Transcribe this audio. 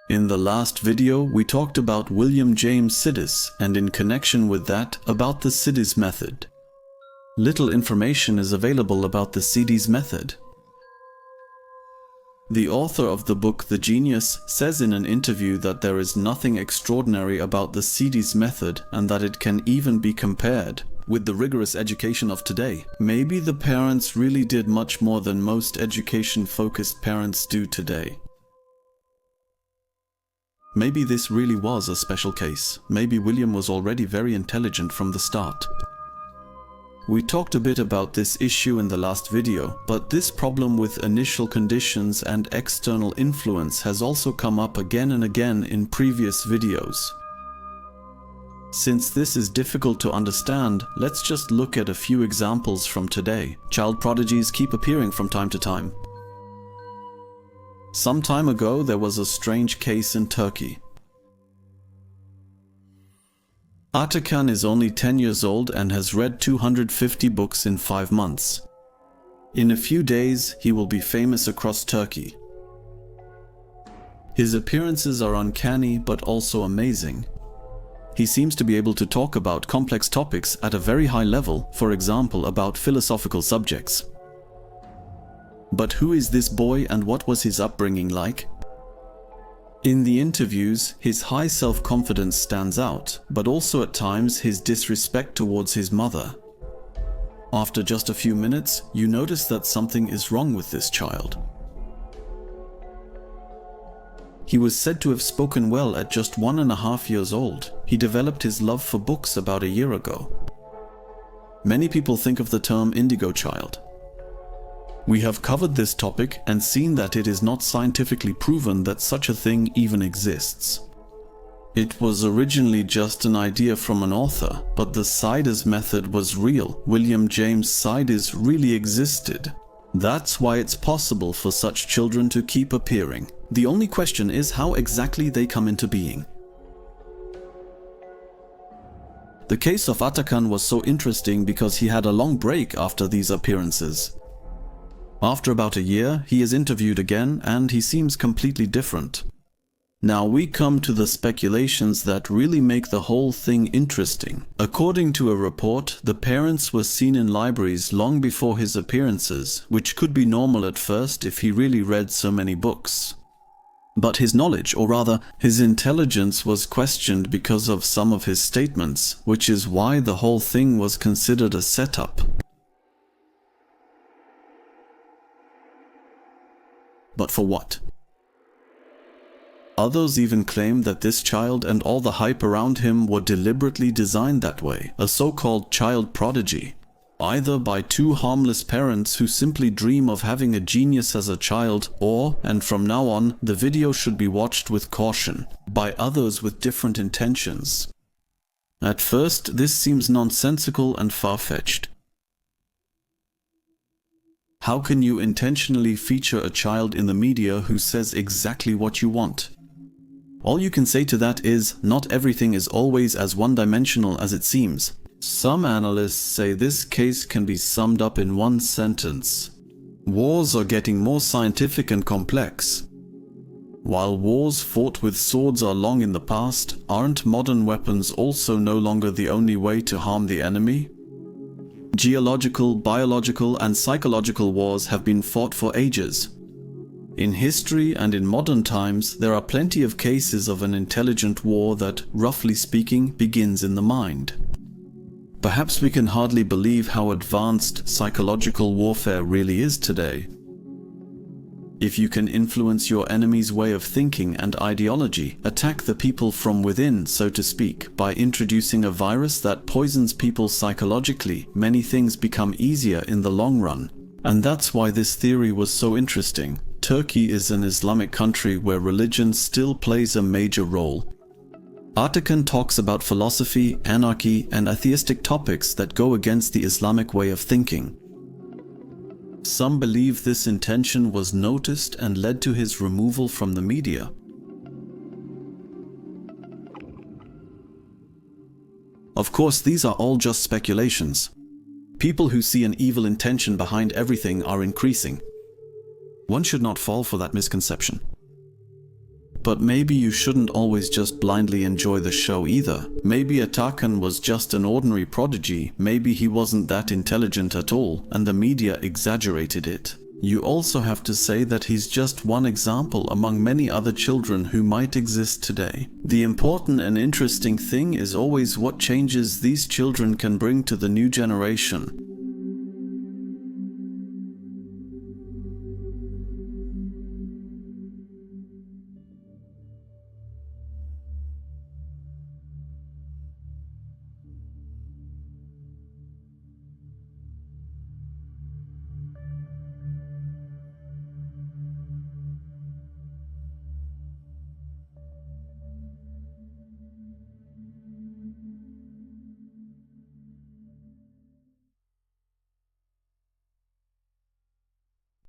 In the last video, we talked about William James Sidis, and in connection with that, about the Sidis method. Little information is available about the Sidis method. The author of the book The Genius says in an interview that there is nothing extraordinary about the Sidis method and that it can even be compared with the rigorous education of today. Maybe the parents really did much more than most education-focused parents do today. Maybe this really was a special case. Maybe William was already very intelligent from the start. We talked a bit about this issue in the last video, but this problem with initial conditions and external influence has also come up again and again in previous videos. Since this is difficult to understand, let's just look at a few examples from today. Child prodigies keep appearing from time to time. Some time ago, there was a strange case in Turkey. Atakan is only 10 years old and has read 250 books in 5 months. In a few days, he will be famous across Turkey. His appearances are uncanny but also amazing. He seems to be able to talk about complex topics at a very high level, for example, about philosophical subjects. But who is this boy and what was his upbringing like? In the interviews, his high self-confidence stands out, but also at times his disrespect towards his mother. After just a few minutes, you notice that something is wrong with this child. He was said to have spoken well at just 1.5 years old. He developed his love for books about a year ago. Many people think of the term Indigo child. We have covered this topic and seen that it is not scientifically proven that such a thing even exists. It was originally just an idea from an author, but the Sidis method was real. William James Sidis really existed. That's why it's possible for such children to keep appearing. The only question is how exactly they come into being. The case of Atakan was so interesting because he had a long break after these appearances. After about a year, he is interviewed again and he seems completely different. Now we come to the speculations that really make the whole thing interesting. According to a report, the parents were seen in libraries long before his appearances, which could be normal at first if he really read so many books. But his knowledge, or rather, his intelligence was questioned because of some of his statements, which is why the whole thing was considered a setup. But for what? Others even claim that this child and all the hype around him were deliberately designed that way, a so-called child prodigy, either by two harmless parents who simply dream of having a genius as a child, or, and from now on, the video should be watched with caution, by others with different intentions. At first, this seems nonsensical and far-fetched. How can you intentionally feature a child in the media who says exactly what you want? All you can say to that is, not everything is always as one-dimensional as it seems. Some analysts say this case can be summed up in one sentence. Wars are getting more scientific and complex. While wars fought with swords are long in the past, aren't modern weapons also no longer the only way to harm the enemy? Geological, biological, and psychological wars have been fought for ages. In history and in modern times, there are plenty of cases of an intelligent war that, roughly speaking, begins in the mind. Perhaps we can hardly believe how advanced psychological warfare really is today. If you can influence your enemy's way of thinking and ideology, attack the people from within, so to speak, by introducing a virus that poisons people psychologically, many things become easier in the long run. And that's why this theory was so interesting. Turkey is an Islamic country where religion still plays a major role. Atakan talks about philosophy, anarchy, and atheistic topics that go against the Islamic way of thinking. Some believe this intention was noticed and led to his removal from the media. Of course, these are all just speculations. People who see an evil intention behind everything are increasing. One should not fall for that misconception. But maybe you shouldn't always just blindly enjoy the show either. Maybe Atakan was just an ordinary prodigy, maybe he wasn't that intelligent at all, and the media exaggerated it. You also have to say that he's just one example among many other children who might exist today. The important and interesting thing is always what changes these children can bring to the new generation.